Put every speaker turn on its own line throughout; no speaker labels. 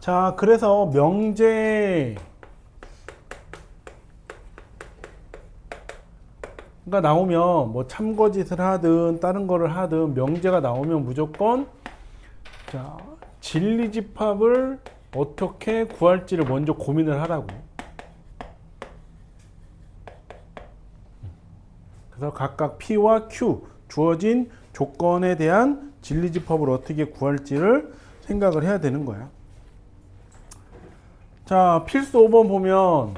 자, 그래서 명제가 나오면 뭐 참거짓을 하든 다른 거를 하든 명제가 나오면 무조건 자, 진리집합을 어떻게 구할지를 먼저 고민을 하라고. 그래서 각각 P와 Q 주어진 조건에 대한 진리집합을 어떻게 구할지를 생각을 해야 되는 거야. 자, 필수 5번 보면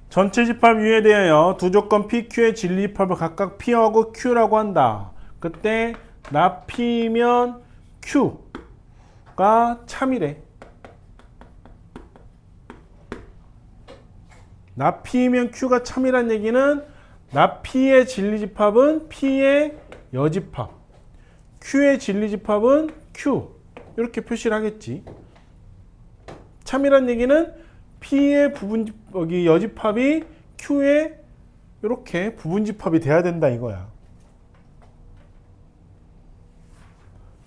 전체 집합 U에 대하여 두 조건 PQ의 진리집합을 각각 P하고 Q라고 한다. 그때 나 P면 Q가 참이래. 나 P면 Q가 참이란 얘기는 나 P의 진리집합은 P의 여집합, Q의 진리집합은 Q 이렇게 표시를 하겠지. 참이란 얘기는 P의 여기 여집합이 Q의 이렇게 부분집합이 돼야 된다 이거야.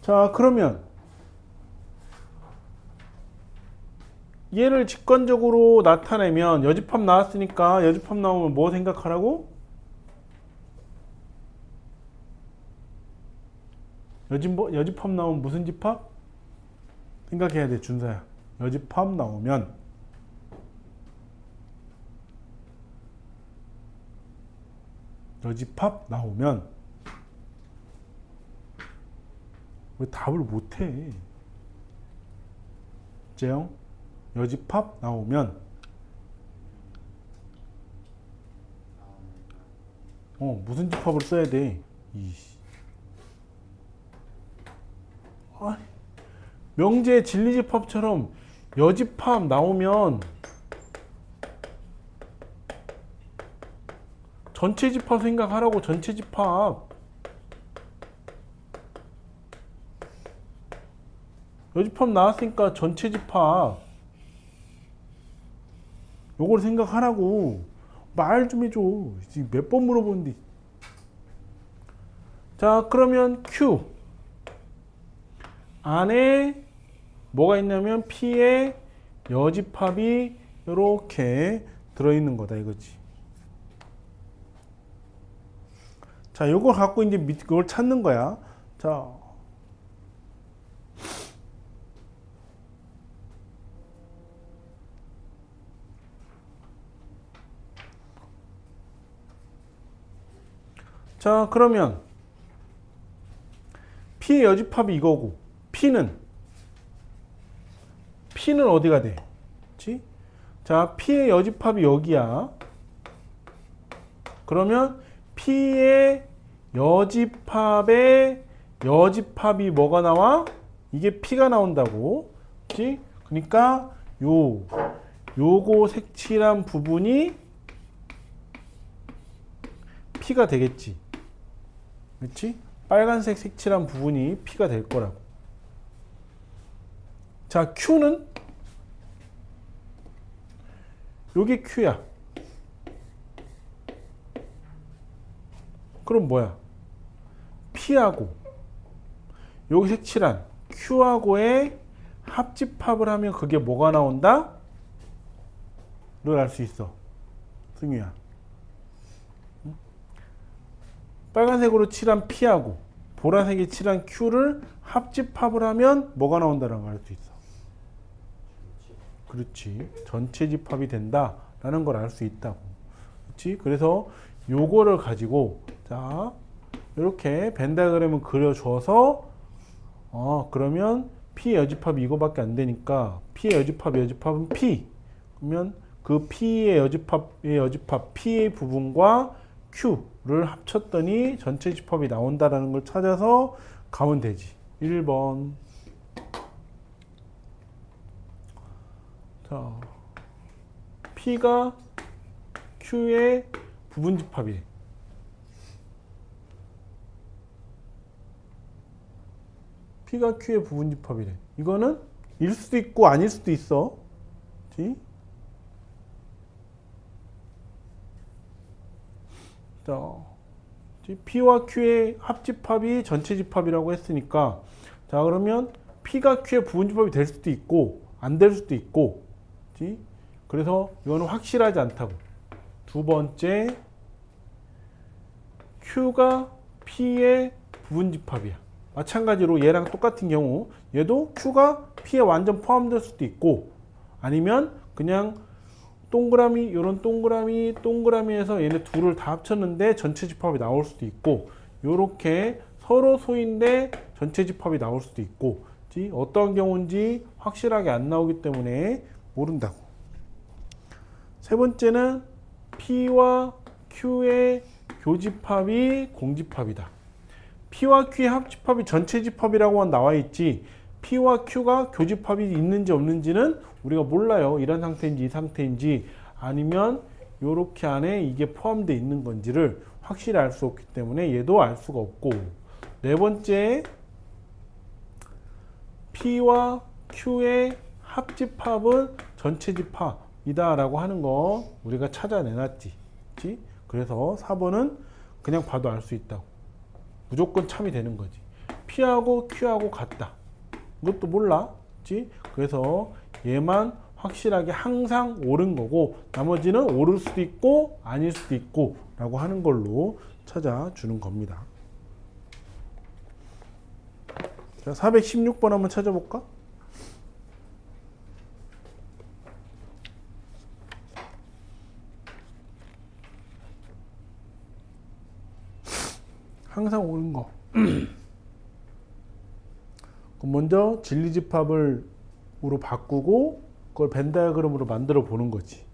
자, 그러면 얘를 직관적으로 나타내면 여집합 나왔으니까 여집합 나오면 뭐 생각하라고? 여집합 나오면 무슨 집합? 생각해야 돼, 준서야. 여집합 나오면 왜 답을 못해? 재영, 여집합 나오면 무슨 집합을 써야 돼? 명제 진리집합처럼 여집합 나오면 전체 집합 생각하라고. 전체 집합. 여집합 나왔으니까 전체 집합. 요걸 생각하라고. 말 좀 해줘. 몇 번 물어보는데. 자, 그러면 Q 안에 뭐가 있냐면 P의 여집합이 이렇게 들어있는 거다 이거지. 자, 요걸 갖고 이제 그걸 찾는 거야. 자, 그러면 P의 여집합이 이거고 P는 어디가 돼? 그치? 자, P의 여집합이 여기야. 그러면 P의 여집합이 뭐가 나와? 이게 P가 나온다고. 그치? 그러니까 요거 색칠한 부분이 P가 되겠지. 그치? 빨간색 색칠한 부분이 P가 될 거라고. 자, Q는 요게 Q야. 그럼 뭐야? P하고 여기 색칠한 Q하고의 합집합을 하면 그게 뭐가 나온다? 를 알 수 있어. 승유야. 빨간색으로 칠한 P하고 보라색에 칠한 Q를 합집합을 하면 뭐가 나온다는 걸 알 수 있어. 그렇지. 전체 집합이 된다라는 걸 알 수 있다고. 그렇지? 그래서 요거를 가지고 자, 이렇게 벤다그램을 그려줘서 그러면 P의 여집합이 이거밖에 안 되니까 P의 여집합은 P. 그러면 그 P의 여집합 P의 부분과 Q를 합쳤더니 전체 집합이 나온다라는 걸 찾아서 가면 되지. 1번. 자, P가 Q의 부분집합이래. P가 Q의 부분집합이래. 이거는 일 수도 있고 아닐 수도 있어. 그치? 자, P와 Q의 합집합이 전체 집합이라고 했으니까, 자 그러면 P가 Q의 부분 집합이 될 수도 있고 안 될 수도 있고, 그치? 그래서 이거는 확실하지 않다고. 두 번째, Q가 P의 부분 집합이야. 마찬가지로 얘랑 똑같은 경우 얘도 Q가 P에 완전 포함될 수도 있고, 아니면 그냥 동그라미, 이런 동그라미, 동그라미에서 얘네 둘을 다 합쳤는데 전체 집합이 나올 수도 있고, 요렇게 서로 소인데 전체 집합이 나올 수도 있고, 어떤 경우인지 확실하게 안 나오기 때문에 모른다고. 세 번째는 P와 Q의 교집합이 공집합이다. P와 Q의 합집합이 전체 집합이라고만 나와 있지, P와 Q가 교집합이 있는지 없는지는 우리가 몰라요. 이런 상태인지 이 상태인지, 아니면 이렇게 안에 이게 포함되어 있는 건지를 확실히 알 수 없기 때문에 얘도 알 수가 없고. 네 번째, P와 Q의 합집합은 전체 집합이다 라고 하는 거 우리가 찾아내놨지. 그치? 그래서 4번은 그냥 봐도 알 수 있다고. 무조건 참이 되는 거지. P하고 Q하고 같다. 이것도 몰라. 그치? 그래서 얘만 확실하게 항상 옳은 거고, 나머지는 옳을 수도 있고 아닐 수도 있고 라고 하는 걸로 찾아주는 겁니다. 자, 416번 한번 찾아볼까? 항상 옳은 거. 그럼 먼저 진리집합으로 바꾸고 그걸 벤 다이어그램으로 만들어 보는 거지.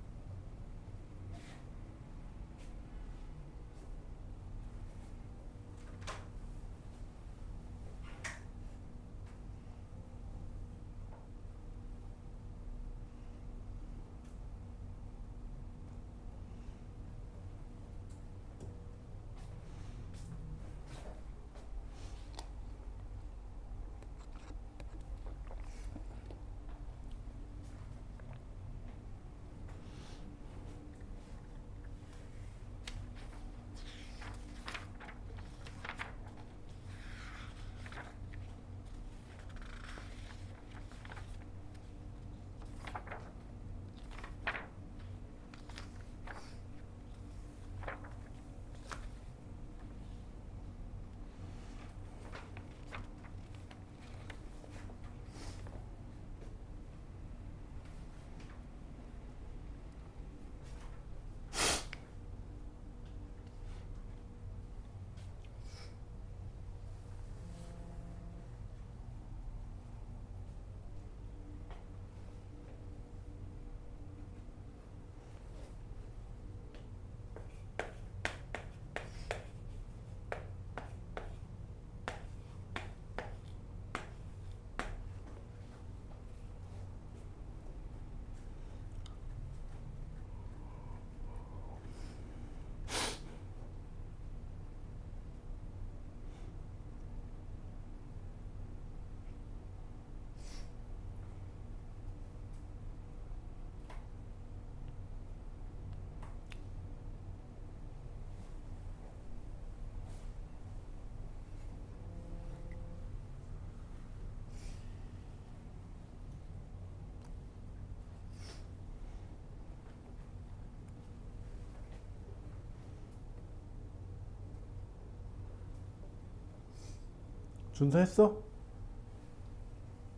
준수했어?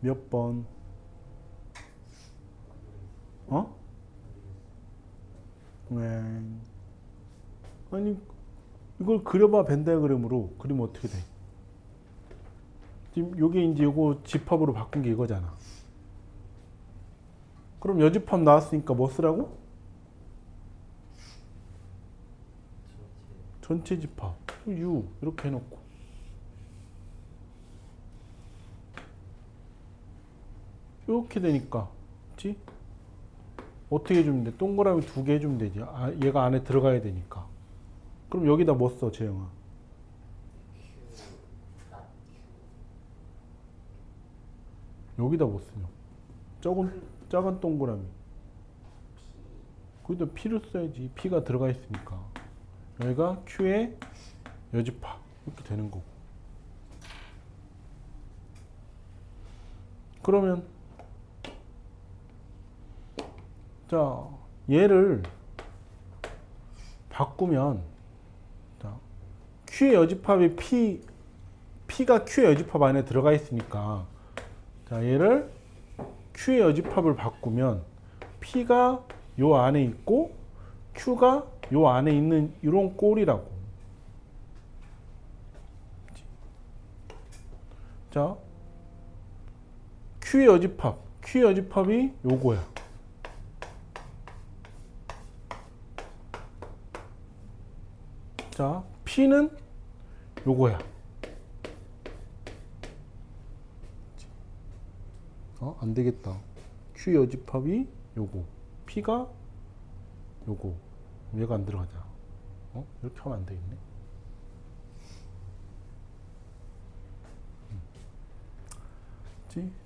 몇 번? 어? 네. 아니 이걸 그려봐. 벤 다이어그램으로 그리면 어떻게 돼? 지금 요게 이제 요거 집합으로 바꾼 게 이거잖아. 그럼 여집합 나왔으니까 뭐 쓰라고? 전체 집합 U 이렇게 해놓고, 이렇게 되니까, 그치? 어떻게 해주면 돼? 동그라미 2개 해주면 되지. 아, 얘가 안에 들어가야 되니까. 그럼 여기다 뭐 써, 재영아? 여기다 뭐 쓰냐? 작은 동그라미. 거기다 P를 써야지. P가 들어가 있으니까. 여기가 Q의 여집합 이렇게 되는 거고. 그러면 자 얘를 바꾸면 자, Q의 여집합이 P가 Q의 여집합 안에 들어가 있으니까 자 얘를 Q의 여집합을 바꾸면 P가 요 안에 있고 Q가 요 안에 있는 이런 꼴이라고. 자 Q의 여집합이 요거야. 자 P는 요거야. 안 되겠다. Q 여집합이 요거, P가 요거. 얘가 안 들어가잖아. 이렇게 하면 안 되겠네.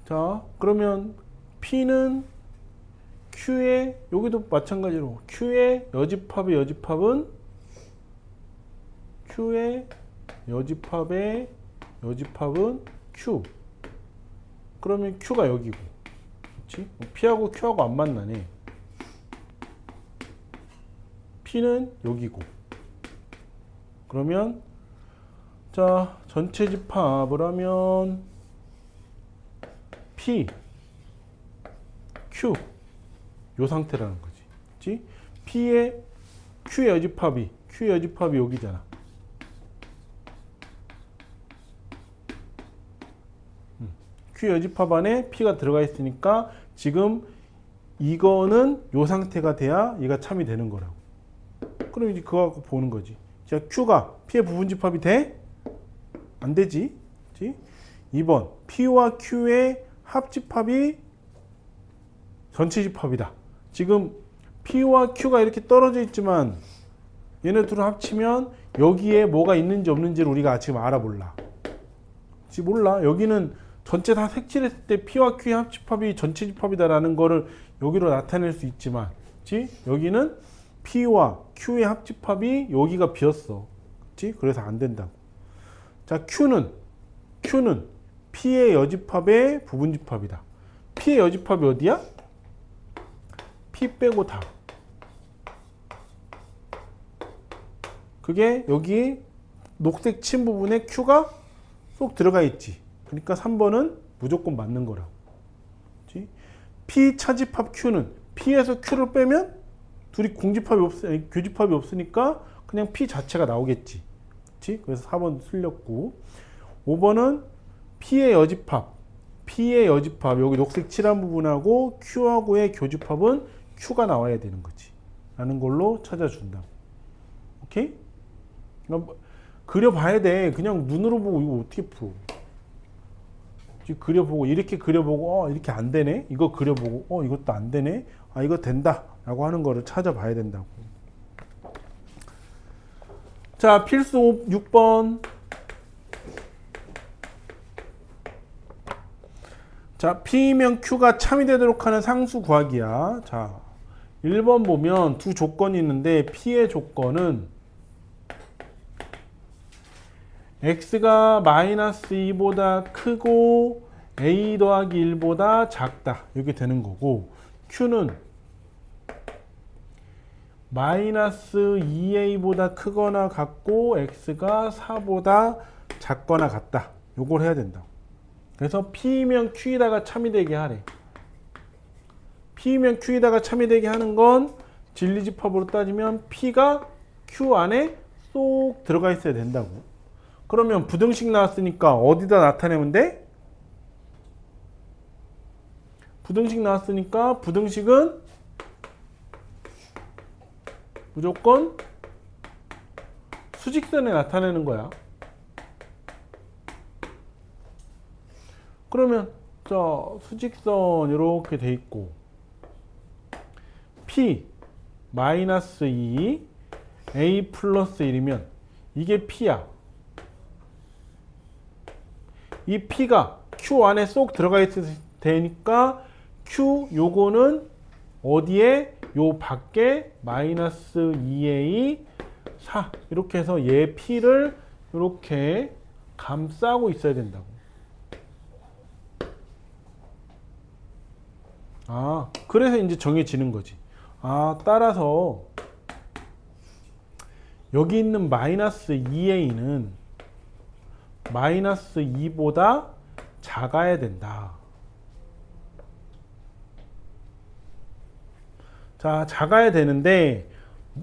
자, 그러면 P는 Q의, 여기도 마찬가지로 Q의 여집합은 Q의 여집합은 Q. 그러면 Q가 여기고, 그렇지? P하고 Q하고 안 만나네. P는 여기고. 그러면 자 전체 집합을 하면 P, Q 요 상태라는 거지. 그렇지? P의 Q의 여집합이 여기잖아. Q 여집합 안에 P가 들어가 있으니까 지금 이거는 요 상태가 돼야 얘가 참이 되는 거라고. 그럼 이제 그거 갖고 보는 거지. 자, Q가 P의 부분집합이 돼? 안 되지. 그치? 2번 P와 Q의 합집합이 전체 집합이다. 지금 P와 Q가 이렇게 떨어져 있지만 얘네 둘을 합치면 여기에 뭐가 있는지 없는지를 우리가 지금 알아볼라. 지금 몰라. 여기는 전체 다 색칠했을 때 P와 Q의 합집합이 전체 집합이다라는 거를 여기로 나타낼 수 있지만, 그치? 여기는 P와 Q의 합집합이 여기가 비었어. 그치? 그래서 안 된다고. 자, Q는 P의 여집합의 부분집합이다. P의 여집합이 어디야? P 빼고 다. 그게 여기 녹색 친 부분에 Q가 쏙 들어가 있지. 그러니까 3번은 무조건 맞는 거라고. 그치? P 차집합 Q는 P에서 Q를 빼면 둘이 교집합이 없으니까 그냥 P 자체가 나오겠지. 그치? 그래서 4번 틀렸고, 5번은 P의 여집합 여기 녹색 칠한 부분하고 Q하고의 교집합은 Q가 나와야 되는 거지 라는 걸로 찾아준다고. 오케이? 그려봐야 돼. 그냥 눈으로 보고 이거 어떻게 풀어. 그려보고 이렇게 그려보고 이렇게 안 되네. 이거 그려보고 이것도 안 되네. 아 이거 된다 라고 하는 거를 찾아봐야 된다고. 자 필수 6번. 자 P면 Q가 참이 되도록 하는 상수 구하기야. 자 1번 보면 두 조건이 있는데 P의 조건은 X가 -2보다 크고 A 더하기 1보다 작다. 이렇게 되는 거고, Q는 -2A보다 크거나 같고 X가 4보다 작거나 같다. 요걸 해야 된다고. 그래서 P면 Q에다가 참이 되게 하래. P면 Q에다가 참이 되게 하는 건 진리집합으로 따지면 P가 Q 안에 쏙 들어가 있어야 된다고. 그러면 부등식 나왔으니까 어디다 나타내면 돼? 부등식 나왔으니까 부등식은 무조건 수직선에 나타내는 거야. 그러면 자 수직선 이렇게 돼 있고 P -2 A 플러스 1이면 이게 P야. 이 P가 Q 안에 쏙 들어가 있을 테니까 Q 요거는 어디에? 요 밖에 -2A 4 이렇게 해서 얘 P를 이렇게 감싸고 있어야 된다고. 그래서 이제 정해지는 거지. 따라서 여기 있는 마이너스 2a는 마이너스 2보다 작아야 된다. 자, 작아야 되는데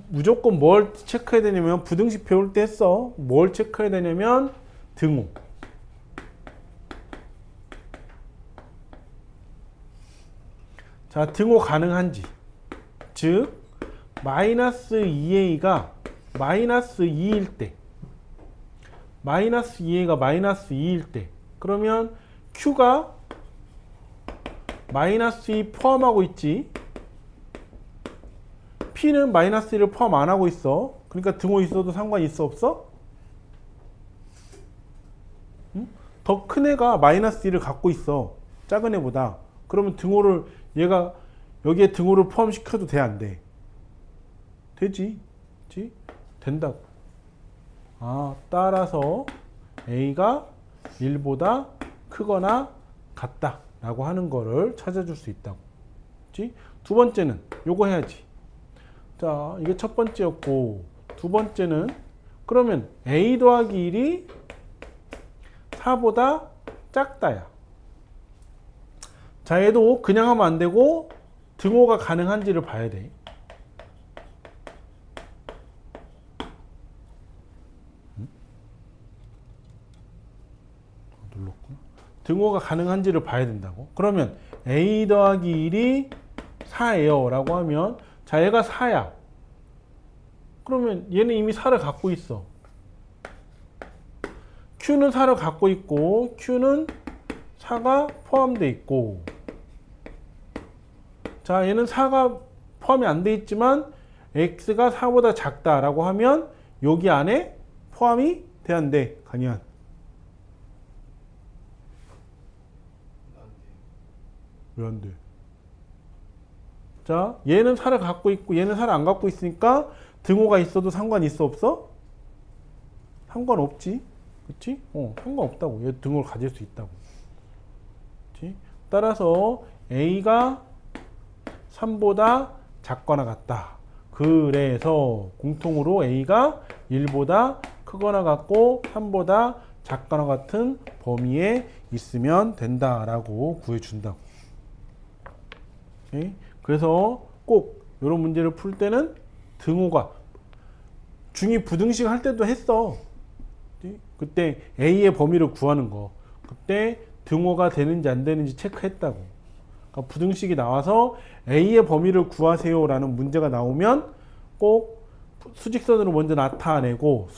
무조건 뭘 체크해야 되냐면 부등식 배울 때 했어. 뭘 체크해야 되냐면 등호. 자, 등호 가능한지. 즉 마이너스 2a가 마이너스 2일 때, 마이너스 2a가 마이너스 2일 때, 그러면 q가 마이너스 2 포함하고 있지. p는 마이너스 1을 포함 안 하고 있어. 그러니까 등호 있어도 상관이 있어 없어? 응? 더 큰 애가 마이너스 1을 갖고 있어. 작은 애보다. 그러면 등호를 얘가 여기에 등호를 포함시켜도 돼 안 돼? 되지. 그치? 된다고. 따라서 a가 1보다 크거나 같다 라고 하는 거를 찾아줄 수 있다고. 그치? 두 번째는 요거 해야지. 자, 이게 첫 번째였고, 두 번째는 그러면 a 더하기 1이 4보다 작다야. 자, 얘도 그냥 하면 안 되고 등호가 가능한지를 봐야 돼. 눌렀구나. 등호가 가능한지를 봐야 된다고. 그러면 a 더하기 1이 4예요 라고 하면, 자, 얘가 4야. 그러면 얘는 이미 4를 갖고 있어. q는 4를 갖고 있고 q는 4가 포함되어 있고, 자, 얘는 4가 포함이 안 돼 있지만 x가 4보다 작다라고 하면 여기 안에 포함이 돼 안 돼? 강의한. 왜 안 돼? 자, 얘는 4를 갖고 있고 얘는 4를 안 갖고 있으니까 등호가 있어도 상관 있어 없어? 상관없지. 그치? 상관없다고. 얘 등호를 가질 수 있다고. 그치? 따라서 a가 3보다 작거나 같다. 그래서 공통으로 a가 1보다 크거나 같고 3보다 작거나 같은 범위에 있으면 된다라고 구해준다고. 오케이? 그래서 꼭 이런 문제를 풀 때는 등호가, 중2 부등식 할 때도 했어. 그때 a의 범위를 구하는 거. 그때 등호가 되는지 안 되는지 체크했다고. 그러니까 부등식이 나와서 a의 범위를 구하세요 라는 문제가 나오면 꼭 수직선으로 먼저 나타내고,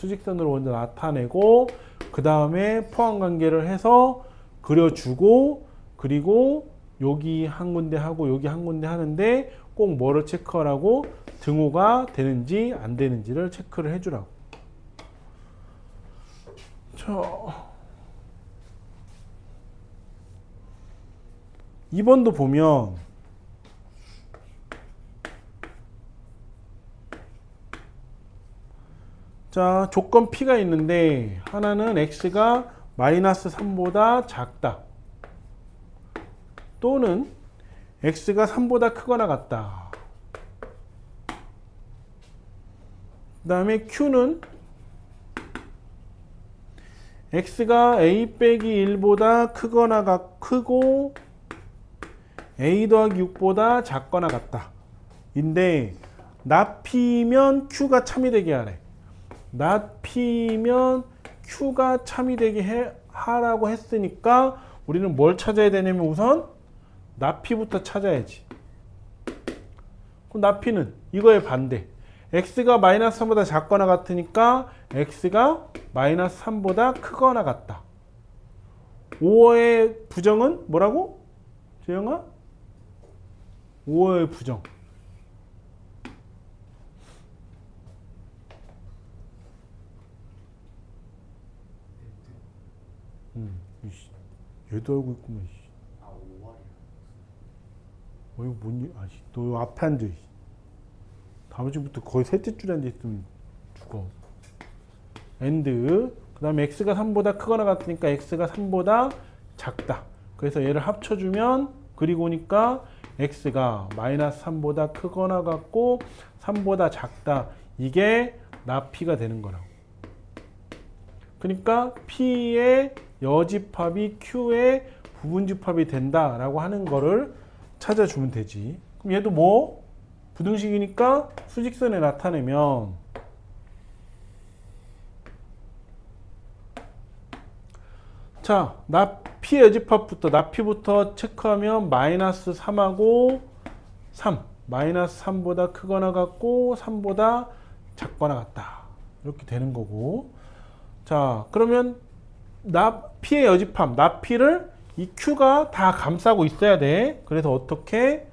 그 다음에 포함관계를 해서 그려주고, 그리고 여기 한 군데 하고 여기 한 군데 하는데 꼭 뭐를 체크하라고? 등호가 되는지 안 되는지를 체크를 해주라고. 자, 2번도 보면 자, 조건 P가 있는데 하나는 x가 마이너스 3보다 작다, 또는 x가 3보다 크거나 같다. 그 다음에 q는 x가 a 빼기 1보다 크고 a 더하기 6보다 작거나 같다 인데, not p면 q가 참이 되게 하래. not p면 q가 참이 되게 하라고 했으니까 우리는 뭘 찾아야 되냐면 우선 not p부터 찾아야지. 그럼 not p는 이거의 반대, x가 마이너스 3보다 작거나 같으니까 x가 마이너스 3보다 크거나 같다. 5어의 부정은 뭐라고? 재영아? 5어의 부정. 얘도 알고 있구만. 이거 뭔, 너 앞에 앉아. 다음 주부터 거의 셋째 줄에 앉아 있으면 죽어. and, 그 그 다음에 x가 3보다 크거나 같으니까 x가 3보다 작다. 그래서 얘를 합쳐주면 그리고 오니까 x가 마이너스 3보다 크거나 같고 3보다 작다. 이게 나피가 되는 거라고. 그러니까 P의 여집합이 Q의 부분집합이 된다라고 하는 거를 찾아주면 되지. 그럼 얘도 뭐? 부등식이니까 수직선에 나타내면 자, P의 여집합부터 나피부터 체크하면 마이너스 3하고 3 마이너스 3보다 크거나 같고 3보다 작거나 같다. 이렇게 되는 거고. 자, 그러면 P의 여집합, 나피를 이 Q가 다 감싸고 있어야 돼. 그래서 어떻게?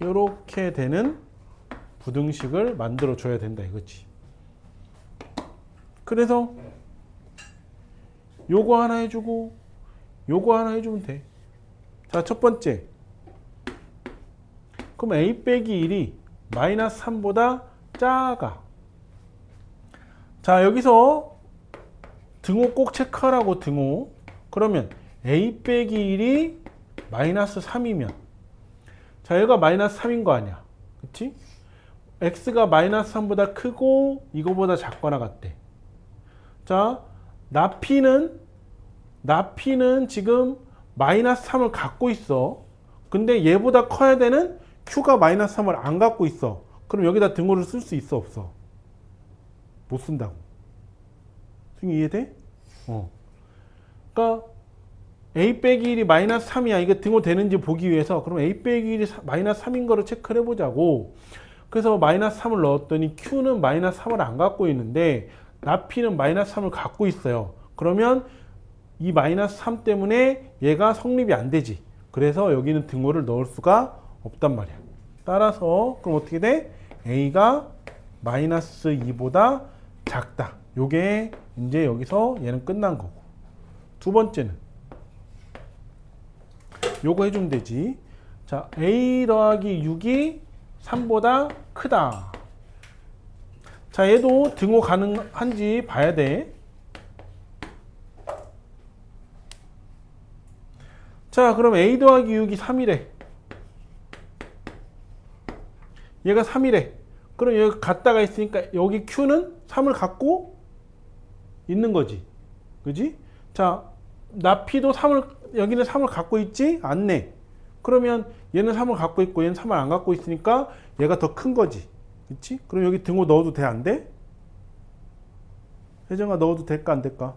이렇게 되는 부등식을 만들어 줘야 된다 이거지. 그래서 요거 하나 해주고 요거 하나 해주면 돼. 자, 첫 번째. 그럼 a 빼기 1이 마이너스 3보다 작아. 자, 여기서 등호 꼭 체크하라고 등호. 그러면 a 빼기 1이 마이너스 3이면 자, 얘가 마이너스 3인 거 아니야. 그치? x가 마이너스 3보다 크고 이거보다 작거나 같대. 자, 나피는 지금 마이너스 3을 갖고 있어. 근데 얘보다 커야 되는 q가 마이너스 3을 안 갖고 있어. 그럼 여기다 등호를 쓸 수 있어 없어? 못 쓴다고. 이해돼? 그러니까 a 빼기 1이 마이너스 3이야. 이게 등호 되는지 보기 위해서 그럼 a 빼기 1이 마이너스 3인 거를 체크를 해보자고. 그래서 마이너스 3을 넣었더니 q는 마이너스 3을 안 갖고 있는데 나피는 마이너스 3을 갖고 있어요. 그러면 이 마이너스 3 때문에 얘가 성립이 안 되지. 그래서 여기는 등호를 넣을 수가 없단 말이야. 따라서 그럼 어떻게 돼? a가 마이너스 2보다 작다. 요게 이제 여기서 얘는 끝난 거고. 두 번째는 요거 해주면 되지. 자, a 더하기 6이 3보다 크다. 자, 얘도 등호 가능한지 봐야 돼. 자, 그럼 a 더하기 6이 3이래. 얘가 3이래. 그럼 여기 갖다가 있으니까 여기 q는 3을 갖고 있는 거지. 그지? 자, 나피도 3을, 여기는 3을 갖고 있지? 않네. 그러면 얘는 3을 갖고 있고 얘는 3을 안 갖고 있으니까 얘가 더 큰 거지. 그치? 그럼 여기 등호 넣어도 돼? 안 돼? 혜정아, 넣어도 될까? 안 될까?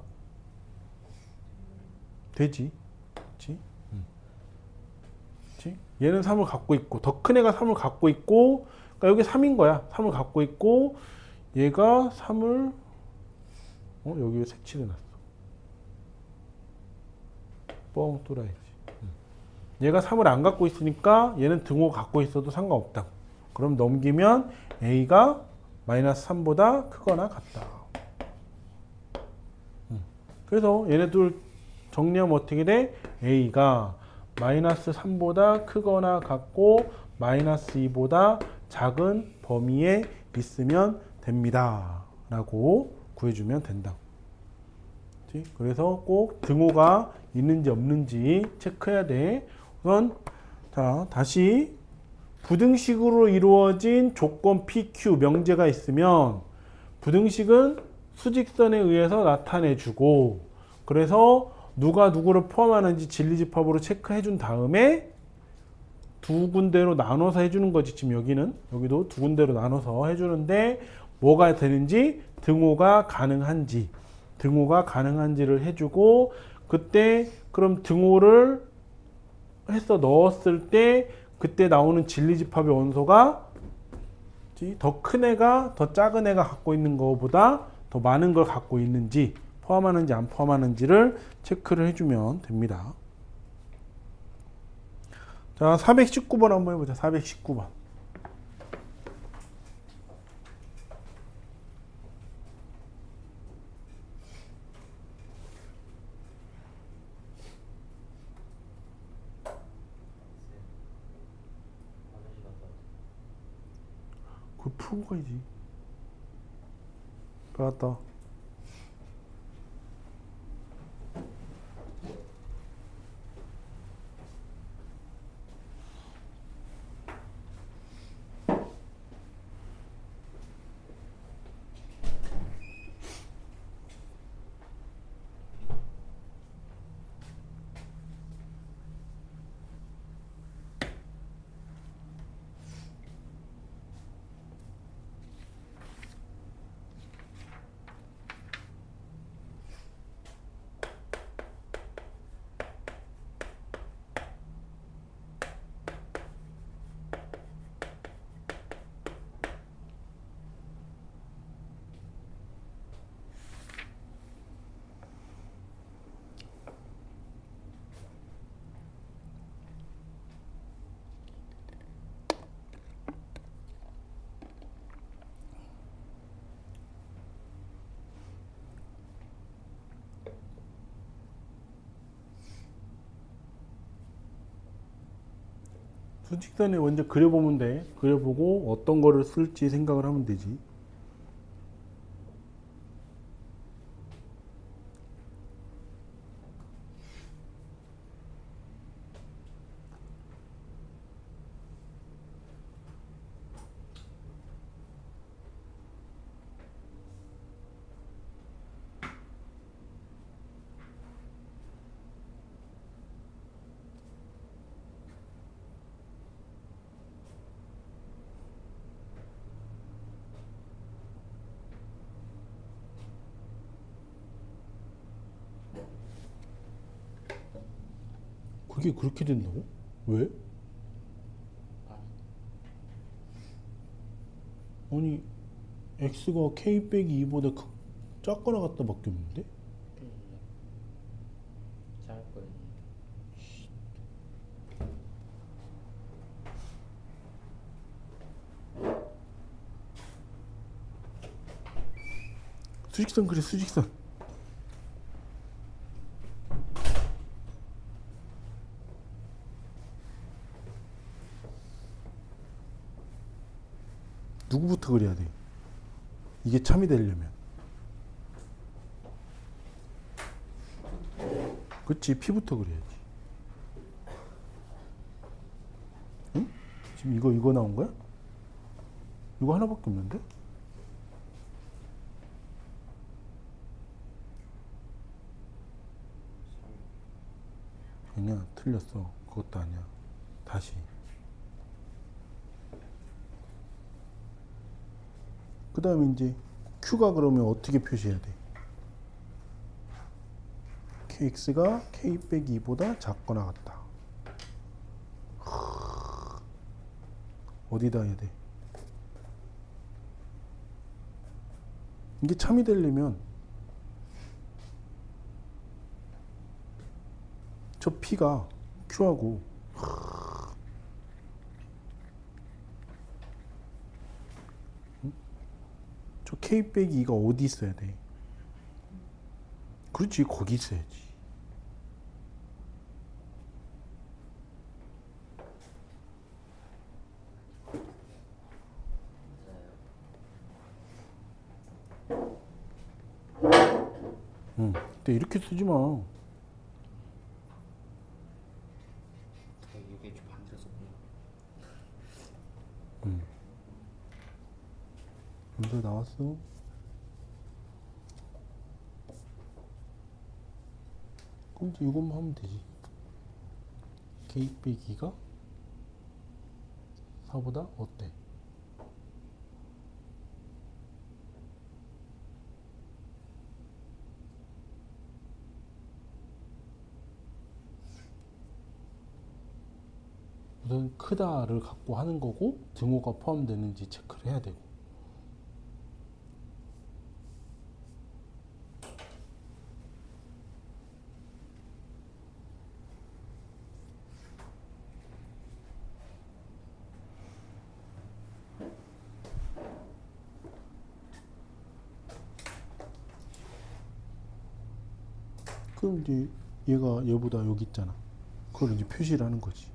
되지. 그치? 그치? 얘는 3을 갖고 있고 더 큰 애가 3을 갖고 있고 그러니까 여기 3인 거야. 3을 갖고 있고 얘가 3을 여기 왜 색칠해놨어? 뻥 뚫어야지. 얘가 3을 안 갖고 있으니까 얘는 등호 갖고 있어도 상관없다고. 그럼 넘기면 a가 마이너스 3보다 크거나 같다. 그래서 얘네들 정리하면 어떻게 돼? a가 마이너스 3보다 크거나 같고 마이너스 2보다 작은 범위에 있으면 됩니다. 라고 구해주면 된다고. 그래서 꼭 등호가 있는지 없는지 체크해야 돼. 우선 자, 다시 부등식으로 이루어진 조건 PQ 명제가 있으면 부등식은 수직선에 의해서 나타내주고 그래서 누가 누구를 포함하는지 진리집합으로 체크해 준 다음에 두 군데로 나눠서 해주는 거지. 지금 여기도 두 군데로 나눠서 해주는데 뭐가 되는지 등호가 가능한지를 해주고 그때 그럼 등호를 해서 넣었을 때 그때 나오는 진리집합의 원소가 더 큰 애가 더 작은 애가 갖고 있는 것보다 더 많은 걸 갖고 있는지 포함하는지 안 포함하는지를 체크를 해주면 됩니다. 자, 419번 한번 해보자. 419번. 풀고 가야지. 나왔다. 수직선에 먼저 그려보면 돼. 그려보고 어떤 거를 쓸지 생각을 하면 되지. 그게 그렇게 된다고? 왜? 아니 x가 k 빼기 2보다 작거나 같다 밖에 없는데?
작은
수직선 그래, 수직선. 누구부터 그려야 돼? 이게 참이 되려면. 그치, P부터 그려야지. 응? 지금 이거 나온 거야? 이거 하나밖에 없는데? 아니야, 틀렸어. 그것도 아니야. 다시. 그 다음에 이제 Q가 그러면 어떻게 표시해야 돼? KX가 K 빼기 2보다 작거나 같다. 어디다 해야 돼? 이게 참이 되려면 저 P가 Q하고 저 K 빼기 2가 어디 있어야 돼? 그렇지, 거기 있어야지. 응. 근데 이렇게 쓰지 마.
이게 좀 반대로 썼구나.
먼저 나왔어. 그럼 이제 이것만 하면 되지. K 빼기가 4보다 어때? 우선 크다를 갖고 하는 거고 등호가 포함되는지 체크를 해야 되고. 그럼 이제 얘가 얘보다 여기 있잖아. 그걸 이제 표시를 하는 거지.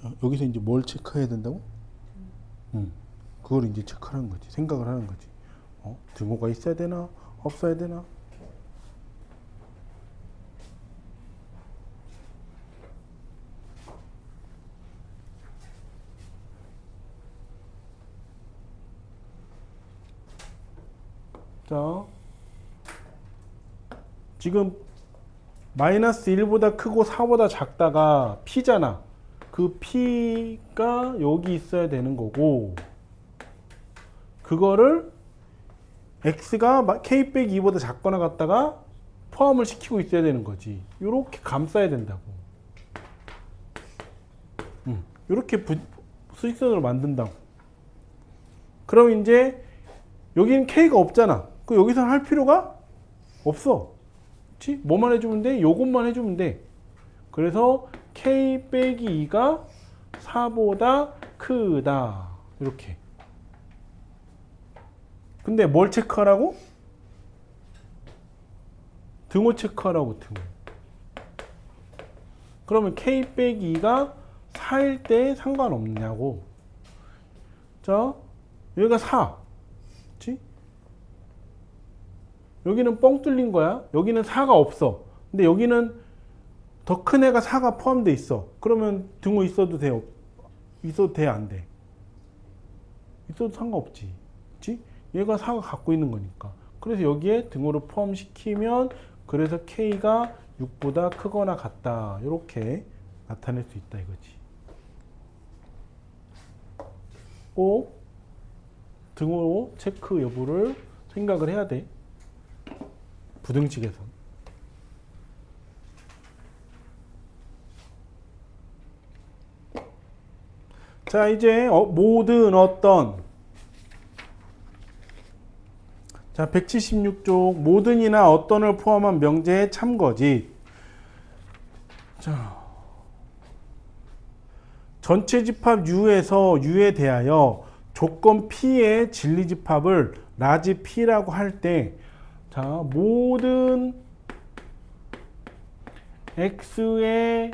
자, 여기서 이제 뭘 체크해야 된다고? 그걸 이제 체크하는 거지. 생각을 하는 거지. 등호가 있어야 되나? 없어야 되나? 자, 지금 마이너스 1보다 크고 4보다 작다가 P잖아. 그 P가 여기 있어야 되는 거고, 그거를 X가 K 빼기 2보다 작거나 같다가 포함을 시키고 있어야 되는 거지. 이렇게 감싸야 된다고. 이렇게 수직선으로 만든다고. 그럼 이제 여기는 K가 없잖아. 그 여기서는 할 필요가 없어. 그치? 뭐만 해주면 돼? 요것만 해주면 돼. 그래서 K 빼기 2가 4보다 크다. 이렇게. 근데 뭘 체크하라고? 등호 체크하라고, 등호. 그러면 K 빼기 2가 4일 때 상관없냐고. 자, 여기가 4. 그치? 여기는 뻥 뚫린 거야. 여기는 4가 없어. 근데 여기는 더 큰 애가 4가 포함되어 있어. 그러면 등호 있어도 돼? 있어도 돼? 안 돼? 있어도 상관없지. 그치? 얘가 4가 갖고 있는 거니까. 그래서 여기에 등호를 포함시키면 그래서 K가 6보다 크거나 같다. 이렇게 나타낼 수 있다 이거지. 꼭 등호 체크 여부를 생각을 해야 돼. 부등식에서. 자, 이제 모든 어떤, 자, 176쪽 모든이나 어떤을 포함한 명제의 참거짓. 자, 전체 집합 U에서 U에 대하여 조건 P의 진리 집합을 라지 P라고 할 때, 자, 모든 X에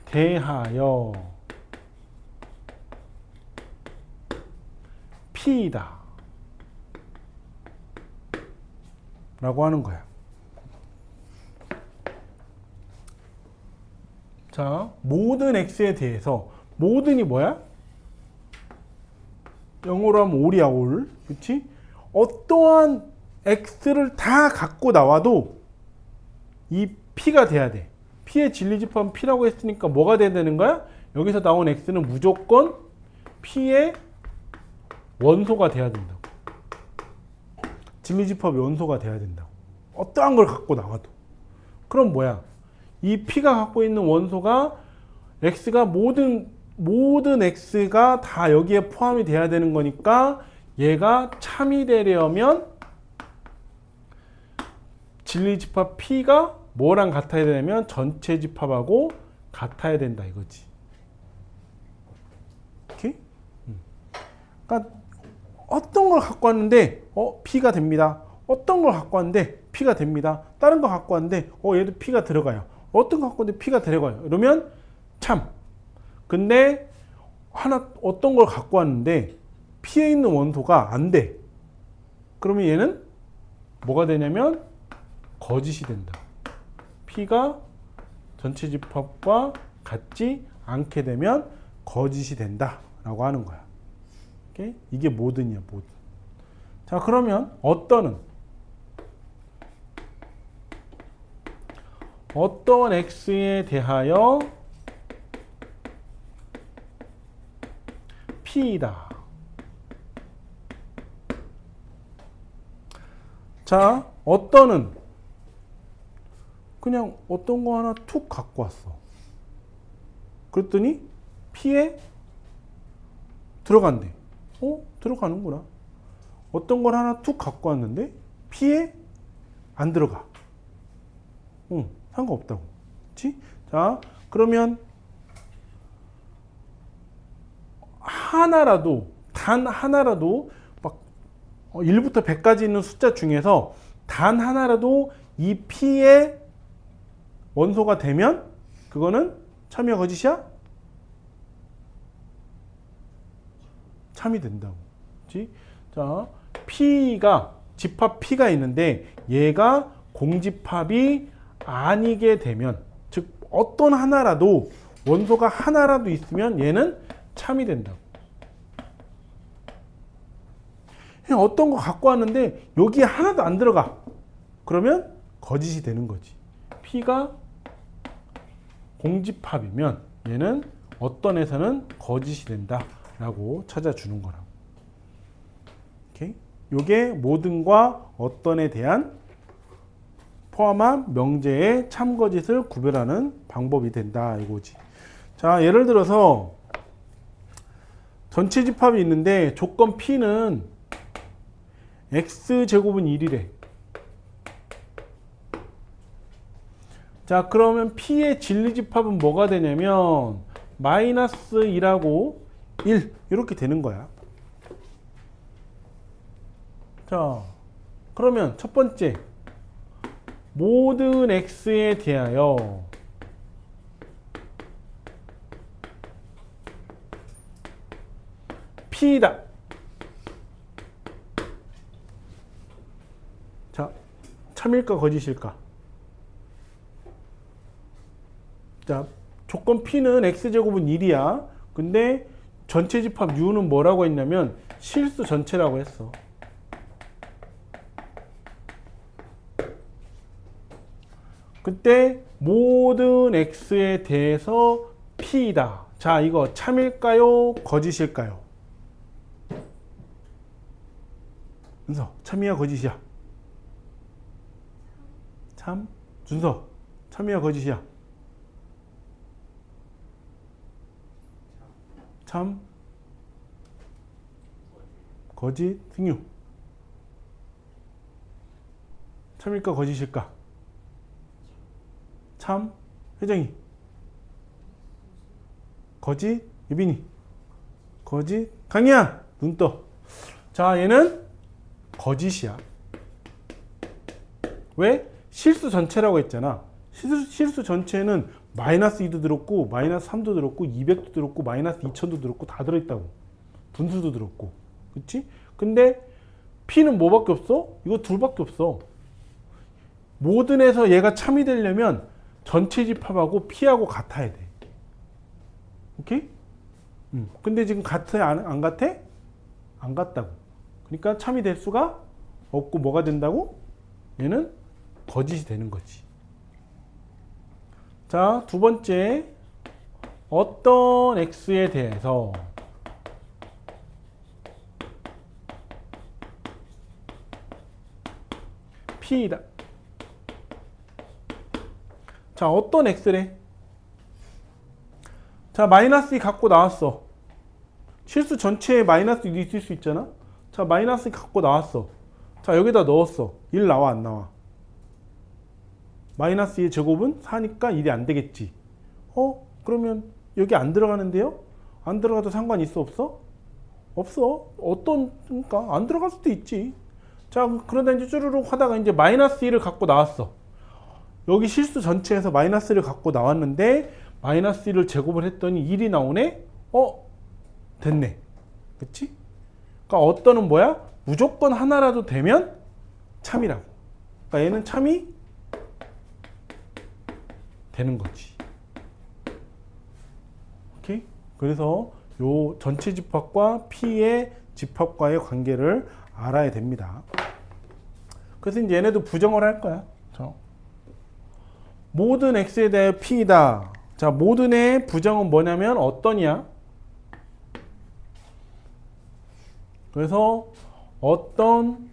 대하여 P이다 라고 하는 거야. 자, 모든 X에 대해서, 모든이 뭐야? 영어로 하면 all이야, all. 그치? 어떠한 X를 다 갖고 나와도 이 P가 돼야 돼. P의 진리집합은 P라고 했으니까 뭐가 돼야 되는 거야? 여기서 나온 X는 무조건 P의 원소가 돼야 된다고. 진리집합의 원소가 돼야 된다고. 어떠한 걸 갖고 나와도. 그럼 뭐야? 이 P가 갖고 있는 원소가 X가 모든 X가 다 여기에 포함이 돼야 되는 거니까 얘가 참이 되려면 진리집합 P가 뭐랑 같아야 되냐면 전체 집합하고 같아야 된다 이거지. 오케이? 그러니까 어떤 걸 갖고 왔는데 P가 됩니다. 어떤 걸 갖고 왔는데 P가 됩니다. 다른 거 갖고 왔는데 얘도 P가 들어가요. 어떤 거 갖고 왔는데 P가 들어가요. 이러면 참. 근데 어떤 걸 갖고 왔는데 P에 있는 원소가 안 돼. 그러면 얘는 뭐가 되냐면 거짓이 된다. P가 전체 집합과 같지 않게 되면 거짓이 된다 라고 하는 거야. 오케이? 이게 모든이야, 모든. 자, 그러면 어떤 X에 대하여 P이다. 자, 어떤은 그냥 어떤 거 하나 툭 갖고 왔어. 그랬더니 P에 들어간대. 들어가는구나. 어떤 걸 하나 툭 갖고 왔는데 P에 안 들어가. 상관없다고. 그치? 자, 그러면 하나라도, 단 하나라도 막 1부터 100까지 있는 숫자 중에서 단 하나라도 이 P의 원소가 되면 그거는 참이야 거짓이야? 참이 된다고. 그렇지? 자, P가 집합 P가 있는데 얘가 공집합이 아니게 되면, 즉 어떤 하나라도 원소가 하나라도 있으면 얘는 참이 된다고. 그냥 어떤 거 갖고 왔는데 여기에 하나도 안 들어가. 그러면 거짓이 되는 거지. P가 공집합이면 얘는 어떤 에서는 거짓이 된다라고 찾아주는 거라고. 오케이? 요게 모든과 어떤에 대한 포함한 명제의 참거짓을 구별하는 방법이 된다 이거지. 자, 예를 들어서 전체 집합이 있는데 조건 P는 x제곱은 1이래. 자, 그러면 P의 진리집합은 뭐가 되냐면 마이너스 1하고 1 이렇게 되는 거야. 자, 그러면 첫 번째 모든 x에 대하여 P다. 자, 참일까 거짓일까? 자, 조건 P는 x제곱은 1이야. 근데 전체 집합 U는 뭐라고 했냐면 실수 전체라고 했어. 그때 모든 x에 대해서 P이다. 자, 이거 참일까요? 거짓일까요? 준서, 참이야 거짓이야? 참? 준서, 참이야 거짓이야? 참? 거짓? 승유, 참일까 거짓일까? 참? 혜정이, 거짓? 유빈이, 거짓? 강희야, 눈 떠. 자, 얘는 거짓이야. 왜? 실수 전체라고 했잖아. 실수 전체는 마이너스 2도 들었고 마이너스 3도 들었고 200도 들었고 마이너스 2000도 들었고 다 들어있다고. 분수도 들었고. 그치? 근데 P는 뭐밖에 없어? 이거 둘밖에 없어. 모든에서 얘가 참이 되려면 전체 집합하고 P하고 같아야 돼. 오케이? 근데 지금 같아? 안 같아? 안 같다고. 그러니까 참이 될 수가 없고 뭐가 된다고? 얘는 거짓이 되는 거지. 자, 두 번째, 어떤 x에 대해서 P이다. 자, 어떤 x래? 자, 마이너스 2 갖고 나왔어. 실수 전체에 마이너스 2도 있을 수 있잖아. 자, 마이너스 2 갖고 나왔어. 자, 여기다 넣었어. 1 나와 안 나와? 마이너스 2의 제곱은 4니까 1이 안 되겠지. 그러면 여기 안 들어가는데요? 안 들어가도 상관 있어 없어? 없어. 그러니까 안 들어갈 수도 있지. 자, 그러다 이제 쭈르륵 하다가 이제 마이너스 1을 갖고 나왔어. 여기 실수 전체에서 마이너스 1을 갖고 나왔는데 마이너스 1을 제곱을 했더니 1이 나오네? 됐네. 그치? 그러니까 어떤은 뭐야? 무조건 하나라도 되면 참이라고. 그러니까 얘는 참이 되는 거지. 오케이? 그래서 요 전체 집합과 P의 집합과의 관계를 알아야 됩니다. 그래서 이제 얘네도 부정을 할 거야. 자, 모든 x에 대해 P이다. 자, 모든의 부정은 뭐냐면 어떤이야? 그래서 어떤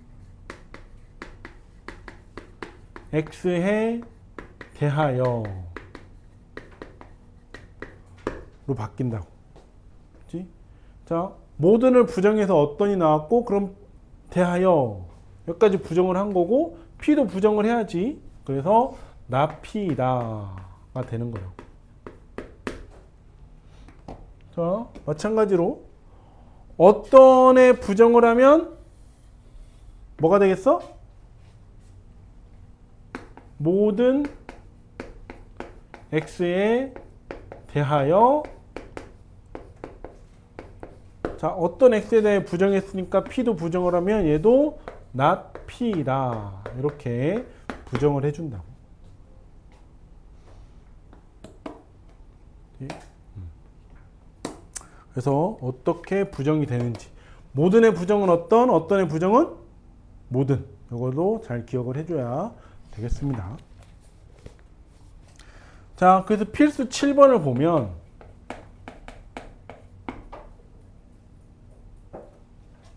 x에 대하여 로 바뀐다고. 그치? 자, 모든을 부정해서 어떤이 나왔고, 그럼 대하여 여기까지 부정을 한 거고, P도 부정을 해야지. 그래서 나 P다가 되는 거라고. 자, 마찬가지로 어떤에 부정을 하면 뭐가 되겠어? 모든 x에 대하여 자, 어떤 x에 대해 부정했으니까 p도 부정을 하면 얘도 not p다. 이렇게 부정을 해준다고. 그래서 어떻게 부정이 되는지. 모든의 부정은 어떤의 부정은 모든. 이걸로 잘 기억을 해줘야 되겠습니다. 자, 그래서 필수 7번을 보면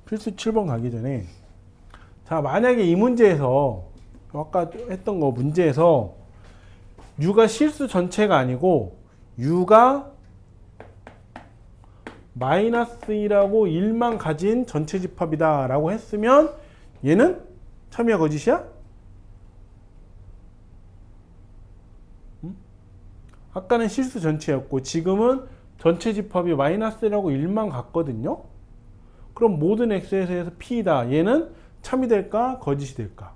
필수 7번 가기 전에 자, 만약에 이 문제에서 아까 했던 거 문제에서 U가 실수 전체가 아니고 U가 마이너스 2라고 1만 가진 전체 집합이다 라고 했으면 얘는 참이야 거짓이야? 아까는 실수 전체였고 지금은 전체 집합이 마이너스 1라고 1만 갔거든요. 그럼 모든 x에서 p다. 얘는 참이 될까 거짓이 될까?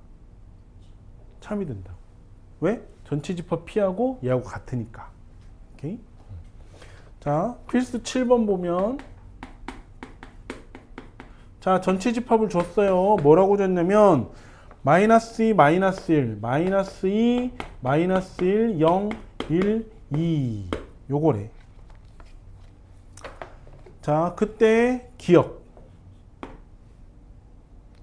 참이 된다. 왜? 전체 집합 p하고 얘하고 같으니까. 오케이? 자, 필수 7번 보면 자, 전체 집합을 줬어요. 뭐라고 줬냐면 마이너스 2, 마이너스 1, 마이너스 2, 마이너스 1, 0, 1, 2 요거래. 자, 그때 기억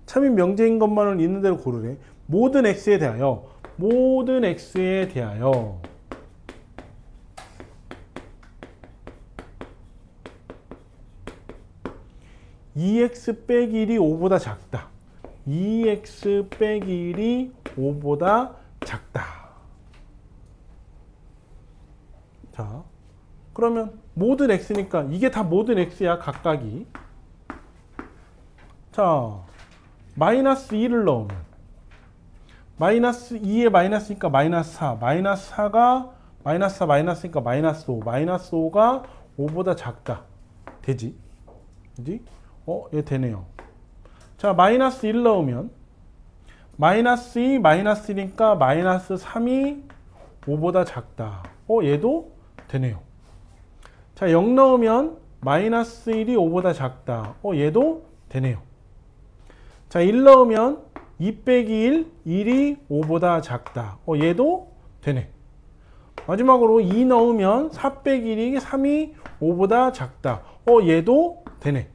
참인 명제인 것만을 있는 대로 고르래. 모든 x에 대하여 모든 x에 대하여 2x 빼기 1이 5보다 작다. 2x 빼기 1이 5보다 작다. 자, 그러면 모든 x니까 이게 다 모든 x야 각각이. 자, 마이너스 2를 넣으면 마이너스 2에 마이너스니까 마이너스 4, 마이너스 4가 마이너스 4 마이너스니까 마이너스 5, 마이너스 5가 5보다 작다. 되지? 그지? 얘 되네요. 자, 마이너스 1 넣으면 마이너스 2 마이너스 1이니까 마이너스 3이 5보다 작다. 얘도 되네요. 자, 0 넣으면 마이너스 1이 5보다 작다. 얘도 되네요. 자, 1 넣으면 2 빼기 1, 1이 5보다 작다. 얘도 되네. 마지막으로 2 넣으면 4 빼기 1이 3이 5보다 작다. 얘도 되네.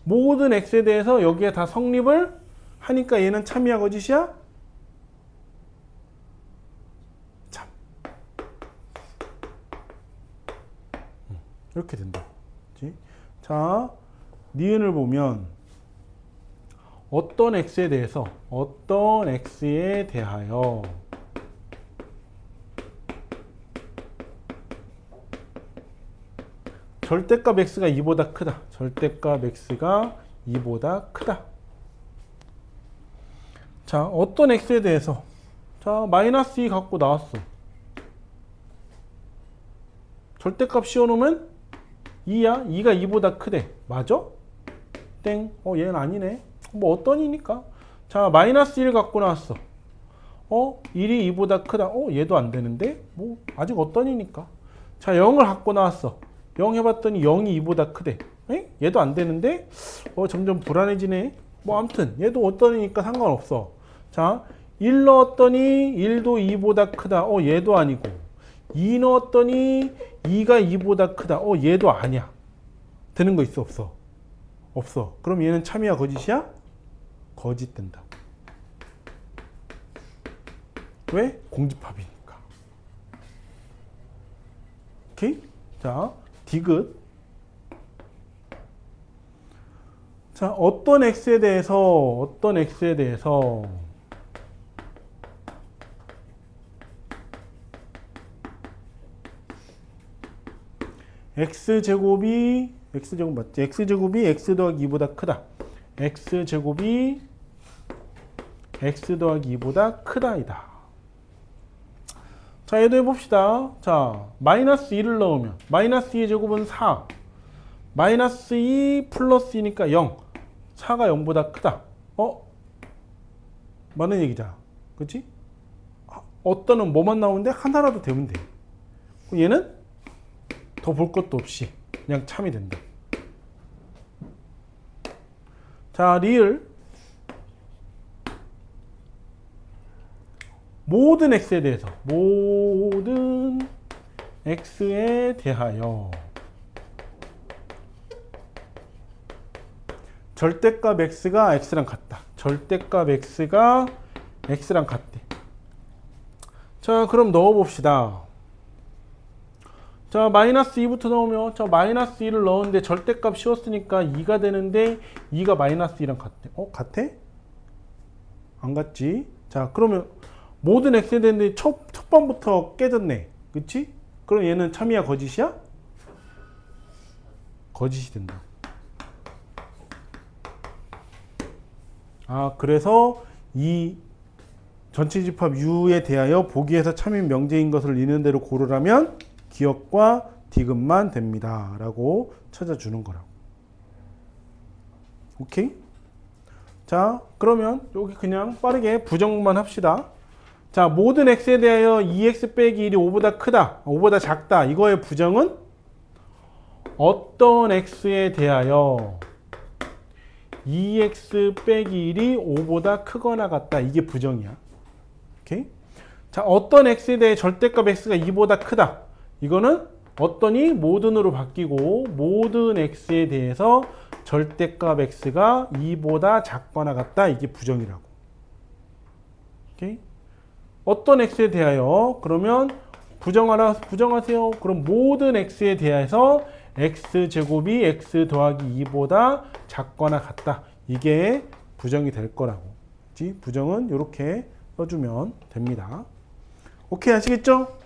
모든 x에 대해서 여기에 다 성립을 하니까 얘는 참이야 거짓이야? 참. 이렇게 된다. 그치? 자, 니은을 보면 어떤 x에 대해서 어떤 x에 대하여 절대값 x가 2보다 크다. 절대값 x가 2보다 크다. 자, 어떤 x에 대해서 자, 마이너스 2 갖고 나왔어. 절대값 씌워놓으면 2야. 2가 2보다 크대. 맞아? 땡. 얘는 아니네. 뭐 어떤 이니까. 자, 마이너스 1 갖고 나왔어. 1이 2보다 크다. 얘도 안 되는데? 뭐 아직 어떤 이니까. 자, 0을 갖고 나왔어. 0 해봤더니 0이 2보다 크대. 얘도 안 되는데? 점점 불안해지네. 뭐 아무튼 얘도 어떠니까 상관없어. 자, 1 넣었더니 1도 2보다 크다. 얘도 아니고. 2 넣었더니 2가 2보다 크다. 얘도 아니야. 되는 거 있어 없어? 없어. 그럼 얘는 참이야 거짓이야? 거짓된다. 왜? 공집합이니까. 오케이? 자, 디귿. 자, 어떤 x에 대해서 x제곱이 맞지? x제곱이 x 더하기 2보다 크다. x제곱이 x 더하기 2보다 크다이다. 자, 얘도 해봅시다. 자, 마이너스 2를 넣으면 마이너스 2의 제곱은 4. 마이너스 2 플러스 2니까 0. 4가 0보다 크다. 맞는 얘기잖아. 그치? 어떤은 뭐만 나오는데 하나라도 되면 돼. 얘는 더 볼 것도 없이 그냥 참이 된다. 자, 리을 모든 x에 대해서 모든 x에 대하여 절대값 x가 x랑 같다. 절대값 x가 x랑 같대. 자, 그럼 넣어봅시다. 자, 마이너스 2부터 넣으면 자, 마이너스 2를 넣었는데 절대값 씌웠으니까 2가 되는데 2가 마이너스 2랑 같대. 같아? 안 같지? 자, 그러면 모든 x에 대는데 첫 번부터 깨졌네. 그치? 그럼 얘는 참이야 거짓이야? 거짓이 된다. 그래서 이 전체 집합 U에 대하여 보기에서 참인 명제인 것을 있는 대로 고르라면 기억과 디귿만 됩니다. 라고 찾아주는 거라고. 오케이? 자, 그러면 여기 그냥 빠르게 부정만 합시다. 자, 모든 x에 대하여 2x 빼기 1이 5보다 크다, 5보다 작다. 이거의 부정은 어떤 x에 대하여 2x 빼기 1이 5보다 크거나 같다. 이게 부정이야. 오케이? 자, 어떤 x에 대해 절대값 x가 2보다 크다. 이거는 어떠니 모든으로 바뀌고 모든 x에 대해서 절대값 x가 2보다 작거나 같다. 이게 부정이라고. 오케이? 어떤 x에 대하여 그러면 부정하세요. 그럼 모든 x에 대해서 x제곱이 x 더하기 2보다 작거나 같다. 이게 부정이 될 거라고. 부정은 이렇게 써주면 됩니다. 오케이, 아시겠죠?